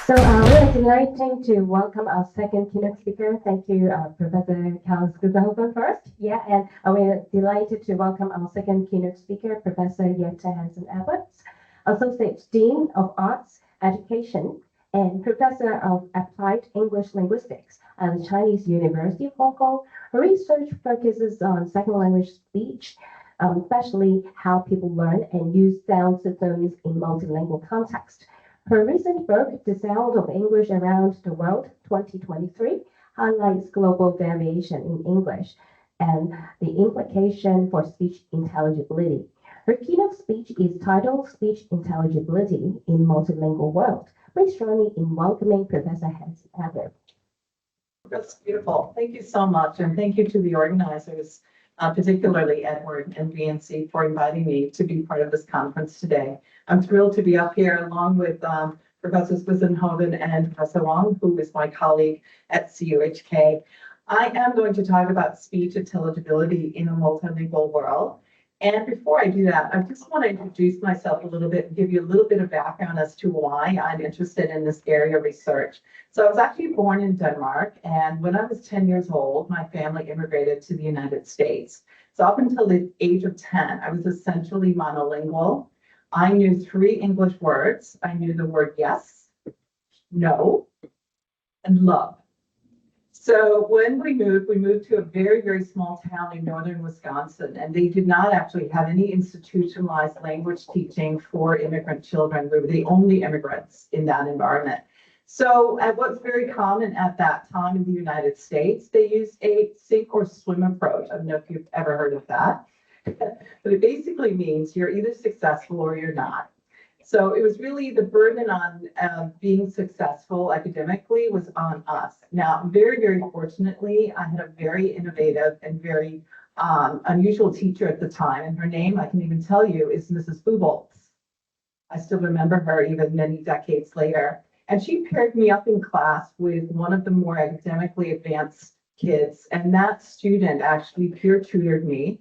We are delighted to welcome our second keynote speaker. Thank you, Professor Carl Skugelhoven first. Yeah, and we're delighted to welcome our second keynote speaker, Professor Jette Hansen, Associate Dean of Arts Education and Professor of Applied English Linguistics at the Chinese University of Hong Kong. Her research focuses on second language speech, especially how people learn and use sound systems in multilingual context. Her recent book, The Sound of English Around the World 2023, highlights global variation in English and the implication for speech intelligibility. Her keynote speech is titled Speech Intelligibility in Multilingual World. Please join me in welcoming Professor Hansen. That's beautiful. Thank you so much. And thank you to the organizers, particularly Edward and BNC, for inviting me to be part of this conference today. I'm thrilled to be up here along with Professor Skugelhoven and Professor Wang, who is my colleague at CUHK. I am going to talk about speech intelligibility in a multilingual world. And before I do that, I just want to introduce myself a little bit and give you a little bit of background as to why I'm interested in this area of research. So I was actually born in Denmark, and when I was 10 years old, my family immigrated to the United States. So up until the age of 10, I was essentially monolingual. I knew 3 English words. I knew the word yes, no, and love. So when we moved to a very, very small town in northern Wisconsin, and they did not actually have any institutionalized language teaching for immigrant children. We were the only immigrants in that environment. So what's very common at that time in the United States, they used a sink or swim approach. I don't know if you've ever heard of that, but it basically means you're either successful or you're not. So it was really the burden on being successful academically was on us. Now, very, very fortunately, I had a very innovative and very unusual teacher at the time. And her name, I can even tell you, is Mrs. Buboltz. I still remember her even many decades later. And she paired me up in class with one of the more academically advanced kids. And that student actually peer tutored me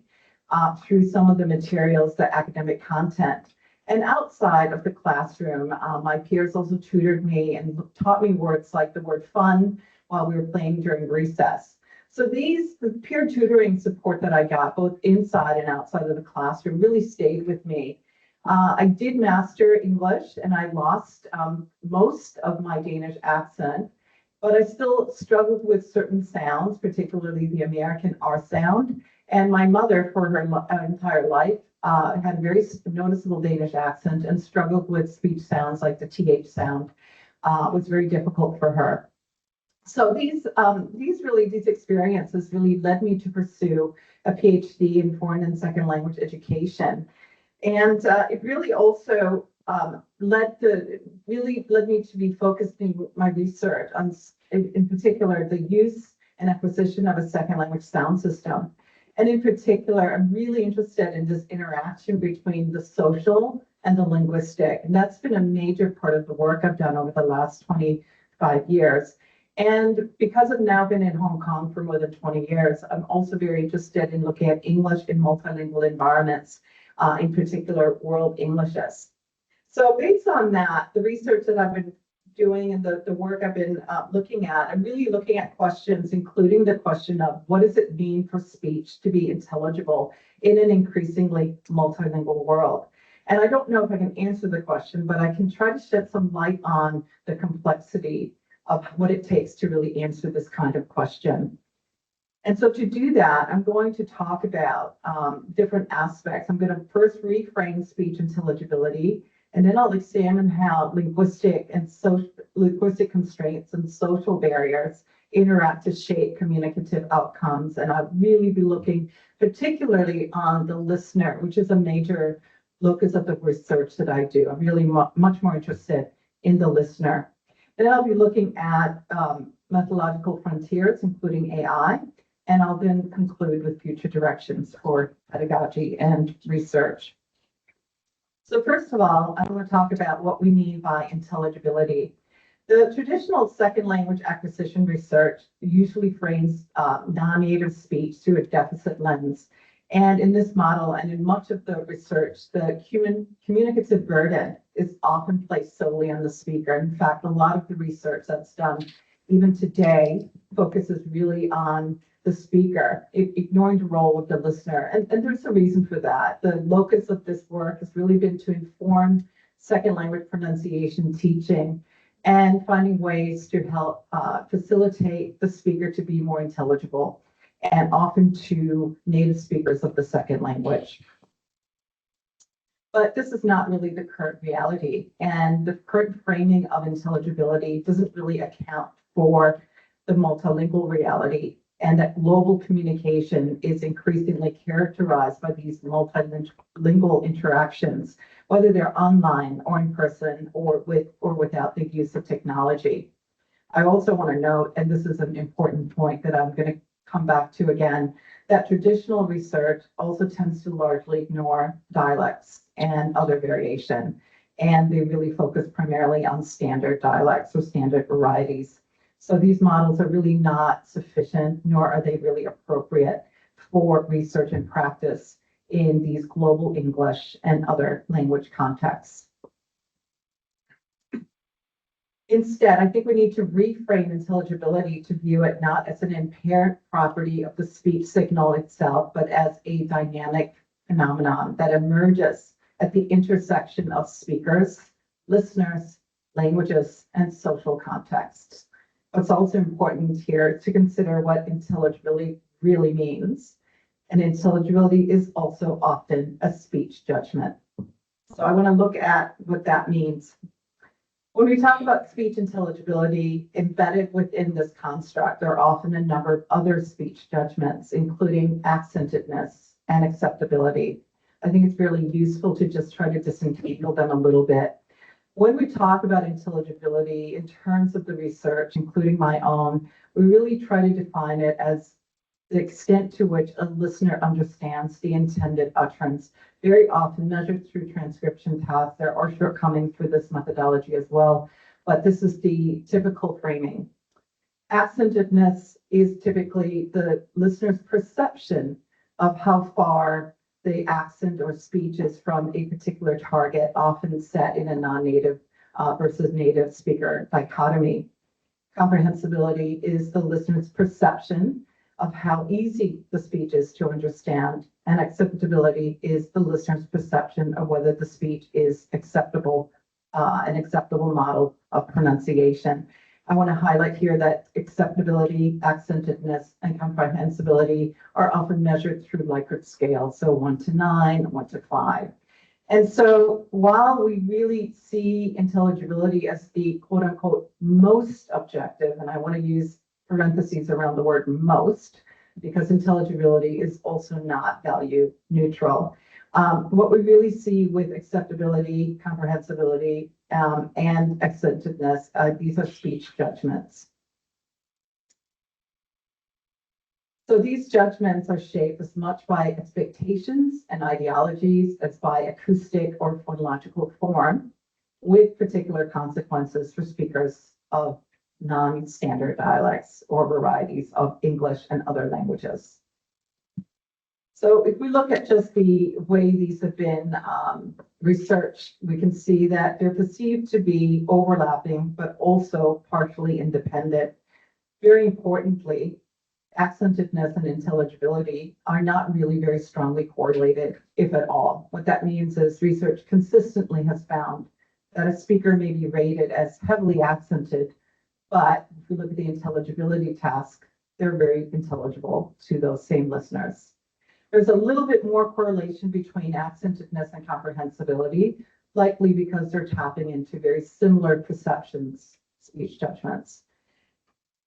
through some of the materials, the academic content. And outside of the classroom, my peers also tutored me and taught me words like the word fun while we were playing during recess. So the peer tutoring support that I got, both inside and outside of the classroom, really stayed with me. I did master English, and I lost most of my Danish accent, but I still struggled with certain sounds, particularly the American R sound. And my mother, for her entire life, had a very noticeable Danish accent and struggled with speech sounds like the TH sound. Was very difficult for her. So these experiences really led me to pursue a PhD in foreign and second language education. And it really also led me to be focusing my research on, in particular, the use and acquisition of a second language sound system. And in particular, I'm really interested in this interaction between the social and the linguistic. And that's been a major part of the work I've done over the last 25 years. And because I've now been in Hong Kong for more than 20 years, I'm also very interested in looking at English in multilingual environments, in particular world Englishes. So based on that, the research that I've been doing and the work I've been looking at, I'm really looking at questions, including the question of what does it mean for speech to be intelligible in an increasingly multilingual world? And I don't know if I can answer the question, but I can try to shed some light on the complexity of what it takes to really answer this kind of question. And so to do that, I'm going to talk about different aspects. I'm going to first reframe speech intelligibility, and then I'll examine how linguistic constraints and social barriers interact to shape communicative outcomes. And I'll really be looking particularly on the listener, which is a major locus of the research that I do. I'm really much more interested in the listener. Then I'll be looking at methodological frontiers, including AI, and I'll then conclude with future directions for pedagogy and research. So first of all, I want to talk about what we mean by intelligibility. The traditional second language acquisition research usually frames non-native speech through a deficit lens. And in this model and in much of the research, the communicative burden is often placed solely on the speaker. In fact, a lot of the research that's done even today focuses really on the speaker, ignoring the role of the listener. And there's a reason for that. The locus of this work has really been to inform second language pronunciation teaching and finding ways to help facilitate the speaker to be more intelligible, and often to native speakers of the second language. But this is not really the current reality, and the current framing of intelligibility doesn't really account for the multilingual reality, and that global communication is increasingly characterized by these multilingual interactions, whether they're online or in person or with or without the use of technology. I also want to note, and this is an important point that I'm going to come back to again, that traditional research also tends to largely ignore dialects and other variation, and they really focus primarily on standard dialects or standard varieties. So these models are really not sufficient, nor are they really appropriate for research and practice in these global English and other language contexts. Instead, I think we need to reframe intelligibility to view it not as an inherent property of the speech signal itself, but as a dynamic phenomenon that emerges at the intersection of speakers, listeners, languages, and social contexts. What's also important here to consider what intelligibility really means. And intelligibility is also often a speech judgment. So I want to look at what that means. When we talk about speech intelligibility, embedded within this construct are often a number of other speech judgments, including accentedness and acceptability. I think it's really useful to just try to disentangle them a little bit. When we talk about intelligibility in terms of the research, including my own, we really try to define it as the extent to which a listener understands the intended utterance, very often measured through transcription tasks. There are shortcomings for this methodology as well, but this is the typical framing. Accentedness is typically the listener's perception of how far the accent or speech is from a particular target, often set in a non-native versus native speaker dichotomy. Comprehensibility is the listener's perception of how easy the speech is to understand, and acceptability is the listener's perception of whether the speech is acceptable, an acceptable model of pronunciation. I want to highlight here that acceptability, accentedness, and comprehensibility are often measured through Likert scales, so 1 to 9, 1 to 5. And so while we really see intelligibility as the quote unquote most objective, and I want to use parentheses around the word most, because intelligibility is also not value neutral. What we really see with acceptability, comprehensibility, and accentedness, these are speech judgments. So these judgments are shaped as much by expectations and ideologies as by acoustic or phonological form, with particular consequences for speakers of non-standard dialects or varieties of English and other languages. So if we look at just the way these have been researched, we can see that they're perceived to be overlapping, but also partially independent. Very importantly, accentedness and intelligibility are not really very strongly correlated, if at all. What that means is research consistently has found that a speaker may be rated as heavily accented, but if we look at the intelligibility task, they're very intelligible to those same listeners. There's a little bit more correlation between accentedness and comprehensibility, likely because they're tapping into very similar perceptions, speech judgments.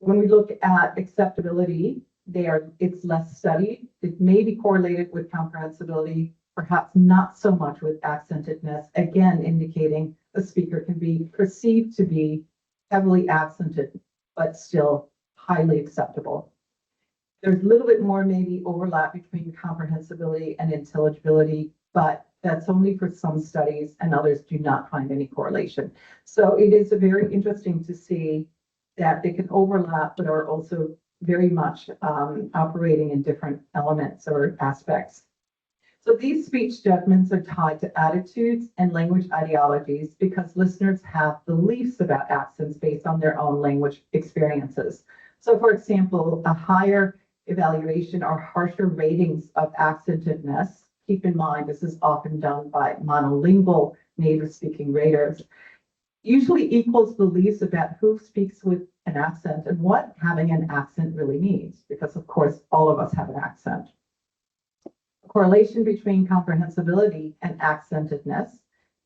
When we look at acceptability, it's less studied. It may be correlated with comprehensibility, perhaps not so much with accentedness, again indicating a speaker can be perceived to be heavily accented, but still highly acceptable. There's a little bit more maybe overlap between comprehensibility and intelligibility, but that's only for some studies, and others do not find any correlation. So it is very interesting to see that they can overlap, but are also very much operating in different elements or aspects So these speech judgments are tied to attitudes and language ideologies because listeners have beliefs about accents based on their own language experiences. So for example, a higher evaluation or harsher ratings of accentedness, keep in mind this is often done by monolingual native speaking raters, usually equals beliefs about who speaks with an accent and what having an accent really means, because of course all of us have an accent. Correlation between comprehensibility and accentedness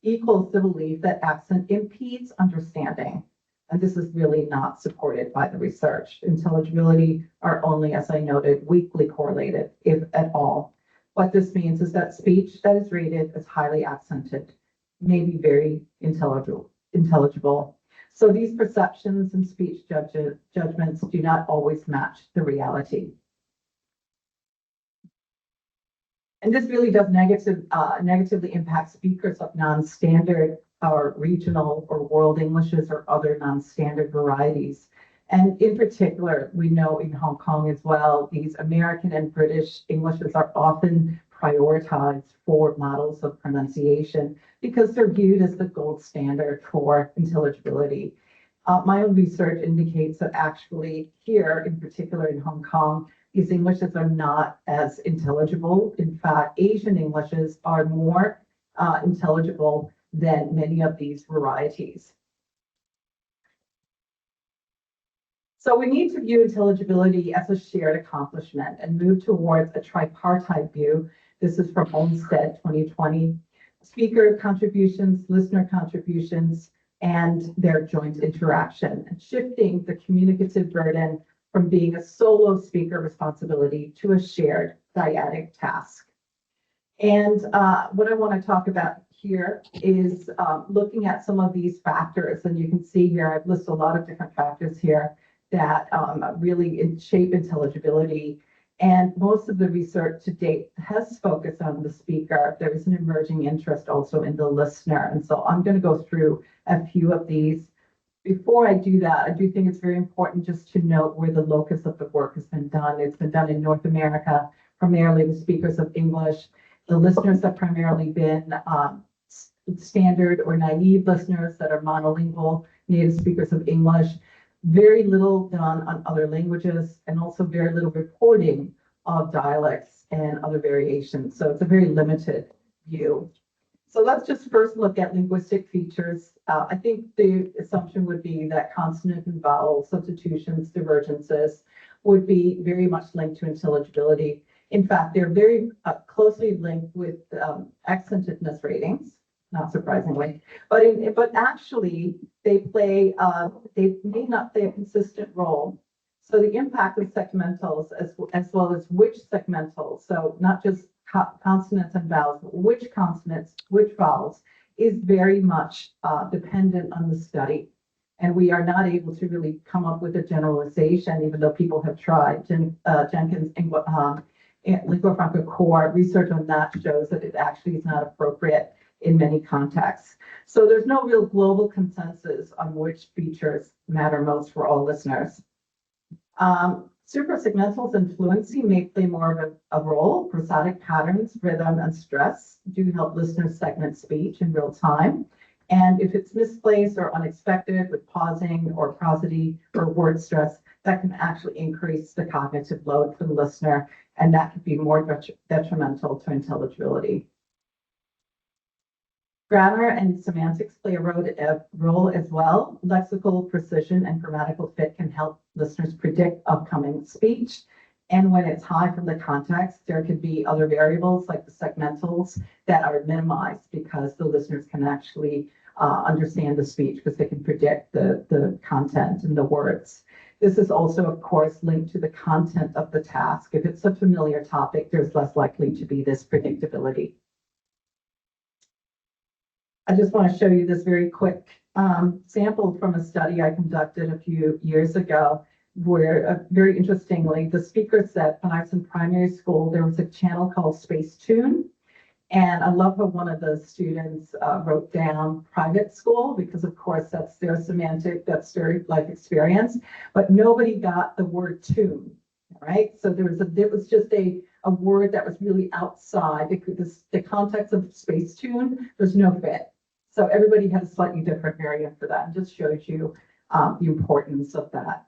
equals the belief that accent impedes understanding. And this is really not supported by the research. Intelligibility are only, as I noted, weakly correlated, if at all. What this means is that speech that is rated as highly accented may be very intelligible. So these perceptions and speech judgments do not always match the reality. And this really does negatively impact speakers of non-standard or regional or world Englishes or other non-standard varieties. And in particular, we know in Hong Kong as well, these American and British Englishes are often prioritized for models of pronunciation because they're viewed as the gold standard for intelligibility. My own research indicates that actually here, in particular in Hong Kong, these Englishes are not as intelligible. In fact, Asian Englishes are more intelligible than many of these varieties. So we need to view intelligibility as a shared accomplishment and move towards a tripartite view. This is from Olmsted 2020. Speaker contributions, listener contributions, and their joint interaction, and shifting the communicative burden from being a solo speaker responsibility to a shared dyadic task. And what I want to talk about here is looking at some of these factors. And you can see here, I've listed a lot of different factors here that really shape intelligibility. And most of the research to date has focused on the speaker. There is an emerging interest also in the listener. And so I'm going to go through a few of these. Before I do that, I do think it's very important just to note where the locus of the work has been done. It's been done in North America, primarily with speakers of English. The listeners have primarily been standard or naive listeners that are monolingual, native speakers of English. Very little done on other languages, and also very little reporting of dialects and other variations. So it's a very limited view. So let's just first look at linguistic features. I think the assumption would be that consonant and vowel substitutions, divergences would be very much linked to intelligibility. In fact, they're very closely linked with accentedness ratings, not surprisingly, but actually they may not play a consistent role. So the impact of segmentals as well as which segmentals, so not just consonants and vowels, but which consonants, which vowels, is very much dependent on the study. And we are not able to really come up with a generalization, even though people have tried. Jenkins' Lingua Franca Core research on that shows that it actually is not appropriate in many contexts. So there's no real global consensus on which features matter most for all listeners. Suprasegmentals and fluency may play more of a role. Prosodic patterns, rhythm, and stress do help listeners segment speech in real time. And if it's misplaced or unexpected with pausing or prosody or word stress, that can actually increase the cognitive load for the listener, and that could be more detrimental to intelligibility. Grammar and semantics play a role as well. Lexical precision and grammatical fit can help listeners predict upcoming speech. And when it's high from the context, there could be other variables like the segmentals that are minimized because the listeners can actually understand the speech because they can predict the content and the words. This is also, of course, linked to the content of the task. If it's a familiar topic, there's less likely to be this predictability. I just want to show you this very quick sample from a study I conducted a few years ago, where very interestingly, the speaker said when I was in primary school, there was a channel called Space Tune. And I love how one of the students wrote down private school, because of course that's their semantic, that's their life experience, but nobody got the word tune, right? So it was just a a word that was really outside the context of space tune, there's no fit. So everybody has a slightly different variant for that, and just shows you the importance of that.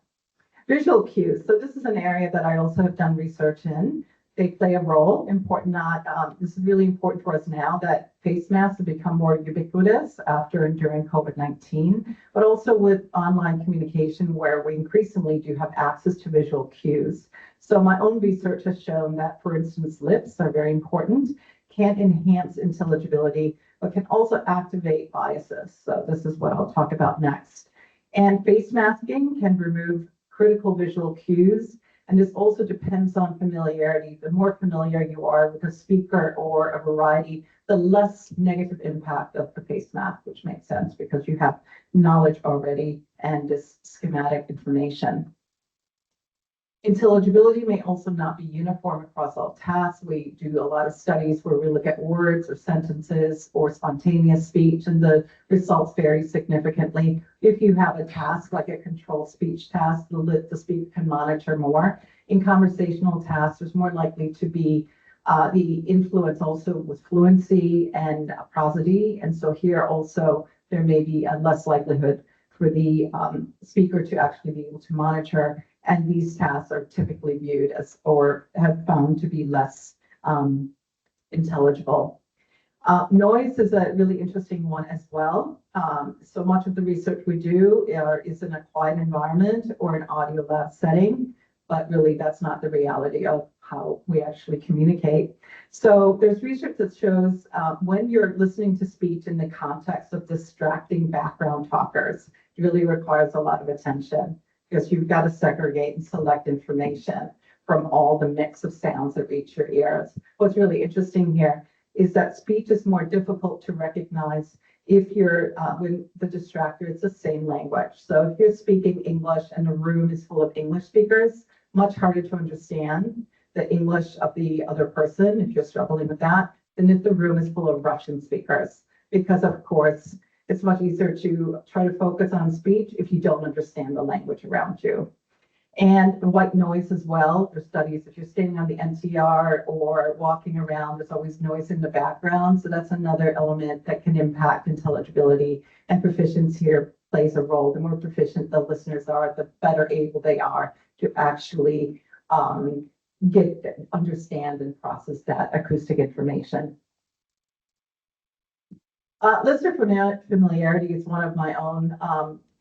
Visual cues. So this is an area that I also have done research in. They play a role, this is really important for us now that face masks have become more ubiquitous after and during COVID-19, but also with online communication where we increasingly do have access to visual cues. So my own research has shown that, for instance, lips are very important, can enhance intelligibility, but can also activate biases. So this is what I'll talk about next. And face masking can remove critical visual cues. And this also depends on familiarity. The more familiar you are with a speaker or a variety, the less negative impact of the face mask, which makes sense because you have knowledge already and this schematic information. Intelligibility may also not be uniform across all tasks. We do a lot of studies where we look at words or sentences or spontaneous speech, and the results vary significantly. If you have a task like a controlled speech task, the speaker can monitor more. In conversational tasks, there's more likely to be the influence also with fluency and prosody. And so here also, there may be a less likelihood for the speaker to actually be able to monitor. And these tasks are typically viewed as, or have found to be less intelligible. Noise is a really interesting one as well. So much of the research we do is in a quiet environment or an audio lab setting, but really that's not the reality of how we actually communicate. So there's research that shows when you're listening to speech in the context of distracting background talkers, it really requires a lot of attention, because you've got to segregate and select information from all the mix of sounds that reach your ears. What's really interesting here is that speech is more difficult to recognize if you're, when the distractor, it's the same language. So if you're speaking English and the room is full of English speakers, much harder to understand the English of the other person if you're struggling with that, than if the room is full of Russian speakers. Because of course, it's much easier to try to focus on speech if you don't understand the language around you. And white noise as well. There's studies, if you're standing on the NCR or walking around, there's always noise in the background. So that's another element that can impact intelligibility, and proficiency here plays a role. The more proficient the listeners are, the better able they are to actually understand and process that acoustic information. Listener familiarity is one of my own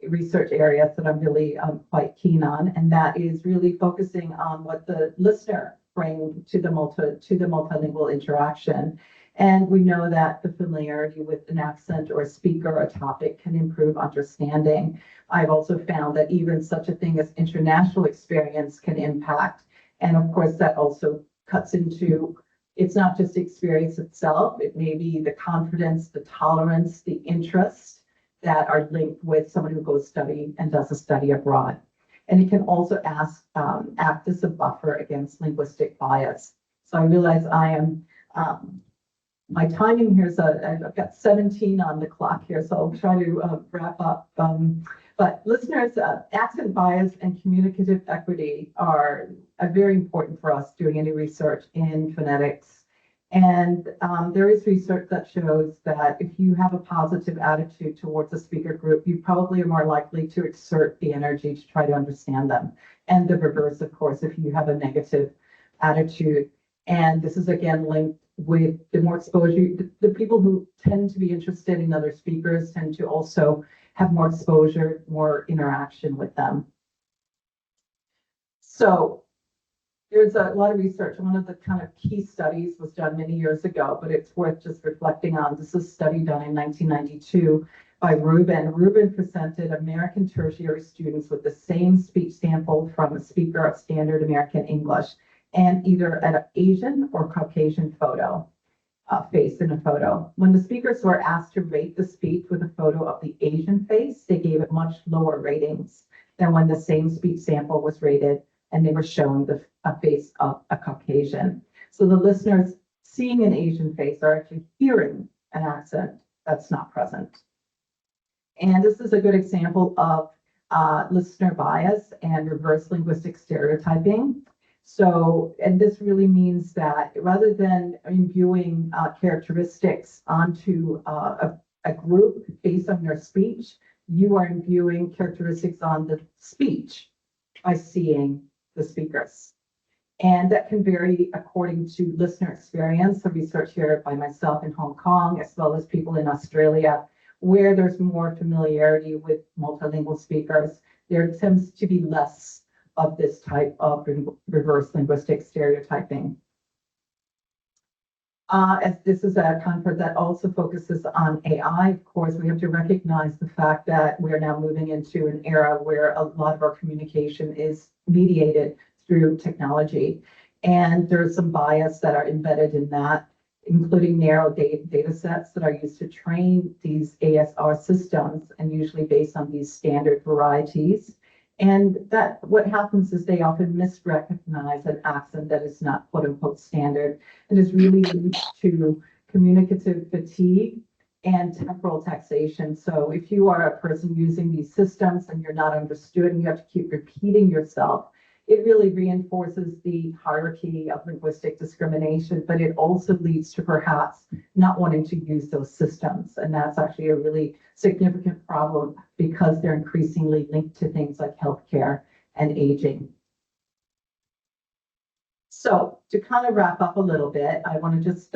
research areas that I'm really quite keen on, and that is really focusing on what the listener brings to the multilingual interaction. And we know that the familiarity with an accent or a speaker or a topic can improve understanding. I've also found that even such a thing as international experience can impact. And of course, that also cuts into, it's not just experience itself, it may be the confidence, the tolerance, the interest that are linked with someone who goes study and does a study abroad. And it can also act as a buffer against linguistic bias. So I realize I am, my timing here is, I've got 17 on the clock here, so I'll try to wrap up. But listeners, accent bias and communicative equity are very important for us doing any research in phonetics. And there is research that shows that if you have a positive attitude towards a speaker group, you probably are more likely to exert the energy to try to understand them. And the reverse, of course, if you have a negative attitude. And this is again linked with the more exposure, the people who tend to be interested in other speakers tend to also have more exposure, more interaction with them. So there's a lot of research. One of the kind of key studies was done many years ago, but it's worth just reflecting on. This is a study done in 1992 by Rubin. Rubin presented American tertiary students with the same speech sample from a speaker of standard American English, and either an Asian or Caucasian face in a photo. When the speakers were asked to rate the speech with a photo of the Asian face, they gave it much lower ratings than when the same speech sample was rated and they were shown a face of a Caucasian. So the listeners seeing an Asian face are actually hearing an accent that's not present. And this is a good example of listener bias and reverse linguistic stereotyping. So, and this really means that rather than imbuing characteristics onto a group based on their speech, you are imbuing characteristics on the speech by seeing the speakers. And that can vary according to listener experience. The research here by myself in Hong Kong, as well as people in Australia, where there's more familiarity with multilingual speakers, there tends to be less of this type of reverse linguistic stereotyping. As this is a conference that also focuses on AI, of course, we have to recognize the fact that we are now moving into an era where a lot of our communication is mediated through technology. And there's some bias that are embedded in that, including narrow data sets that are used to train these ASR systems, and usually based on these standard varieties. And that what happens is they often misrecognize an accent that is not quote unquote standard. And this really leads to communicative fatigue and temporal taxation. So if you are a person using these systems and you're not understood and you have to keep repeating yourself, it really reinforces the hierarchy of linguistic discrimination, but it also leads to perhaps not wanting to use those systems. And that's actually a really significant problem because they're increasingly linked to things like healthcare and aging. So to kind of wrap up a little bit, I want to just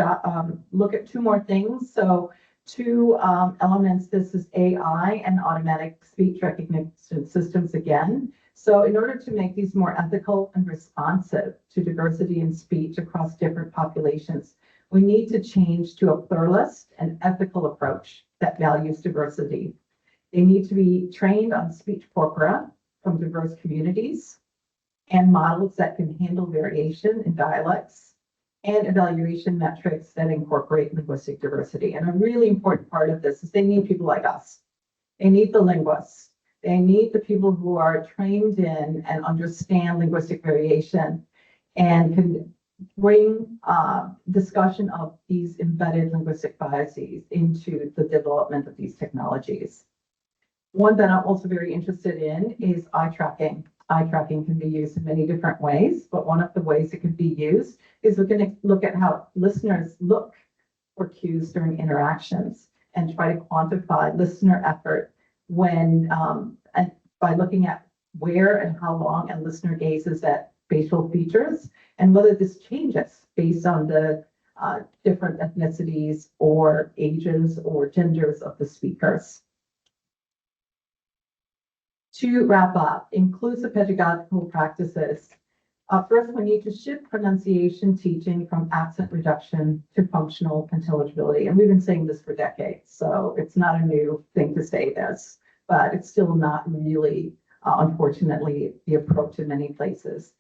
look at two more things. So two elements, this is AI and automatic speech recognition systems again. So in order to make these more ethical and responsive to diversity in speech across different populations, we need to change to a pluralist and ethical approach that values diversity. They need to be trained on speech corpora from diverse communities and models that can handle variation in dialects and evaluation metrics that incorporate linguistic diversity. And a really important part of this is they need people like us. They need the linguists. They need the people who are trained in and understand linguistic variation and can bring discussion of these embedded linguistic biases into the development of these technologies. One that I'm also very interested in is eye tracking. Eye tracking can be used in many different ways, but one of the ways it can be used is we're going to look at how listeners look for cues during interactions and try to quantify listener effort when and by looking at where and how long a listener gazes at facial features and whether this changes based on the different ethnicities or ages or genders of the speakers. To wrap up, inclusive pedagogical practices. First, we need to shift pronunciation teaching from accent reduction to functional intelligibility. And we've been saying this for decades, so it's not a new thing to say this, but it's still not really, unfortunately, the approach in many places.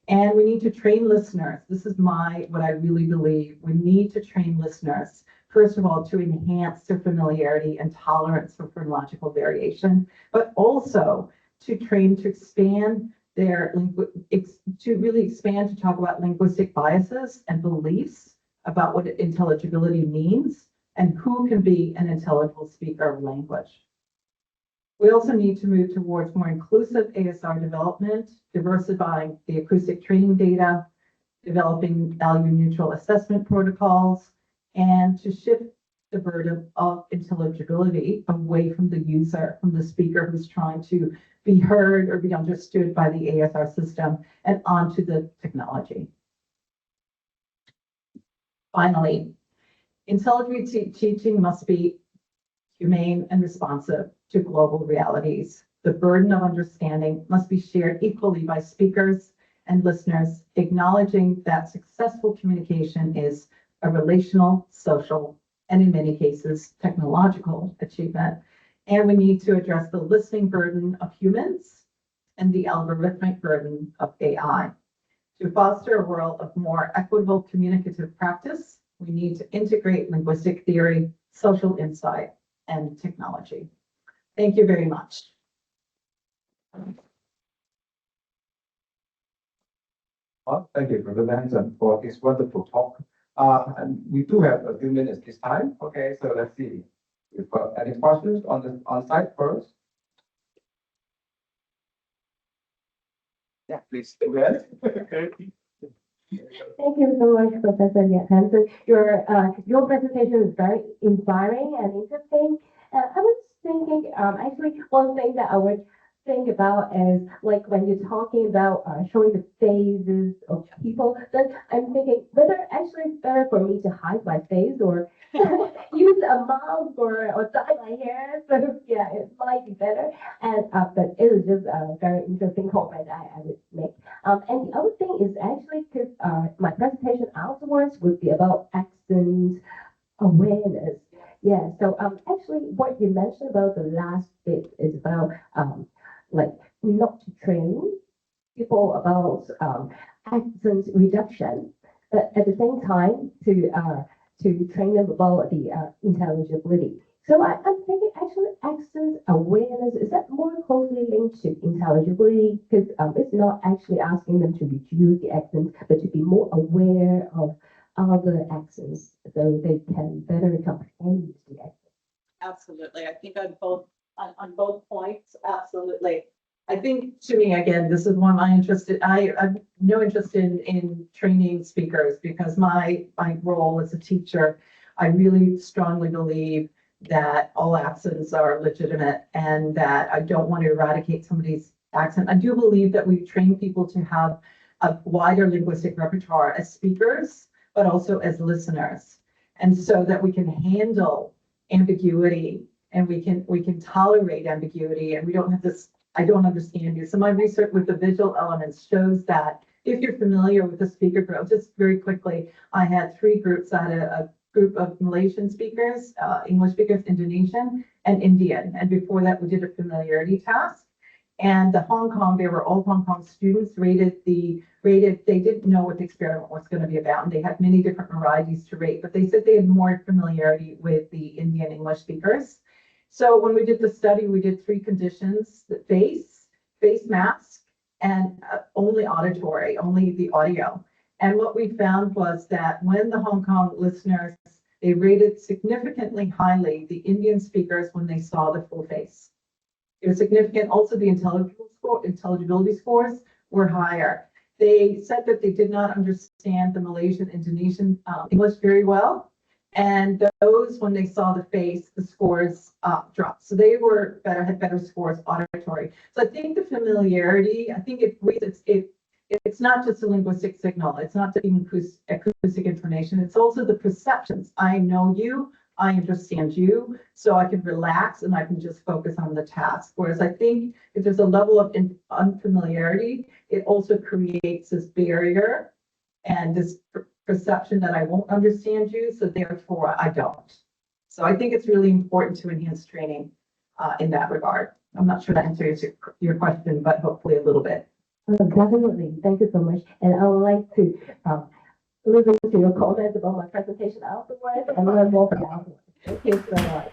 And we need to train listeners. This is what I really believe. We need to train listeners, first of all, to enhance their familiarity and tolerance for phonological variation, but also to train to expand to really expand to talk about linguistic biases and beliefs about what intelligibility means and who can be an intelligible speaker of language. We also need to move towards more inclusive ASR development, diversifying the acoustic training data, developing value-neutral assessment protocols, and to shift the burden of intelligibility away from the user, from the speaker who's trying to be heard or be understood by the ASR system and onto the technology. Finally, intelligibility teaching must be humane and responsive to global realities. The burden of understanding must be shared equally by speakers and listeners, acknowledging that successful communication is a relational, social, and in many cases, technological achievement. And we need to address the listening burden of humans and the algorithmic burden of AI. To foster a world of more equitable communicative practice, we need to integrate linguistic theory, social insight, and technology. Thank you very much. Well, thank you, Professor Hansen, for this wonderful talk. And we do have a few minutes this time. Okay, so let's see. We've got any questions on site first? Yeah, please go ahead. Thank you so much, Professor Hansen. Your presentation is very inspiring and interesting. I was thinking, actually, one thing that I would think about is like when you're talking about showing the faces of people, then I'm thinking whether actually it's better for me to hide my face or use a mask or dye my hair. So yeah, it might be better. And but it is just a very interesting comment I would make. And the other thing is actually because my presentation afterwards would be about accent awareness. Yeah, so actually what you mentioned about the last bit is about like not to train people about accent reduction, but at the same time to train them about the intelligibility. So I'm thinking actually accent awareness, is that more closely linked to intelligibility? Because it's not actually asking them to reduce the accents, but to be more aware of other accents so they can better comprehend the accent. Absolutely. I think on both points, absolutely. I think to me, again, this is one of my interest. I have no interest in training speakers because my role as a teacher, I really strongly believe that all accents are legitimate and that I don't want to eradicate somebody's accent. I do believe that we train people to have a wider linguistic repertoire as speakers, but also as listeners. And so that we can handle ambiguity and we can tolerate ambiguity and we don't have this, I don't understand you. So my research with the visual elements shows that if you're familiar with the speaker group, just very quickly, I had three groups. I had a group of Malaysian speakers, English speakers, Indonesian, and Indian. And before that, we did a familiarity task. And they were all Hong Kong students, they didn't know what the experiment was going to be about. And they had many different varieties to rate, but they said they had more familiarity with the Indian English speakers. So when we did the study, we did three conditions: the face mask, and only auditory, only the audio. And what we found was that when the Hong Kong listeners, they rated significantly highly the Indian speakers when they saw the full face. It was significant. Also, the intelligibility scores were higher. They said that they did not understand the Malaysian, Indonesian English very well. And those, when they saw the face, the scores dropped. So they had better scores auditory. So I think the familiarity, I think it's not just a linguistic signal. It's not just acoustic information. It's also the perceptions. I know you, I understand you, so I can relax and I can just focus on the task. Whereas I think if there's a level of unfamiliarity, it also creates this barrier and this perception that I won't understand you, so therefore I don't. So I think it's really important to enhance training in that regard. I'm not sure that answers your question, but hopefully a little bit. Definitely. Thank you so much. And I would like to listen to your comments about my presentation afterwards and learn more from you afterwards. Thank you so much.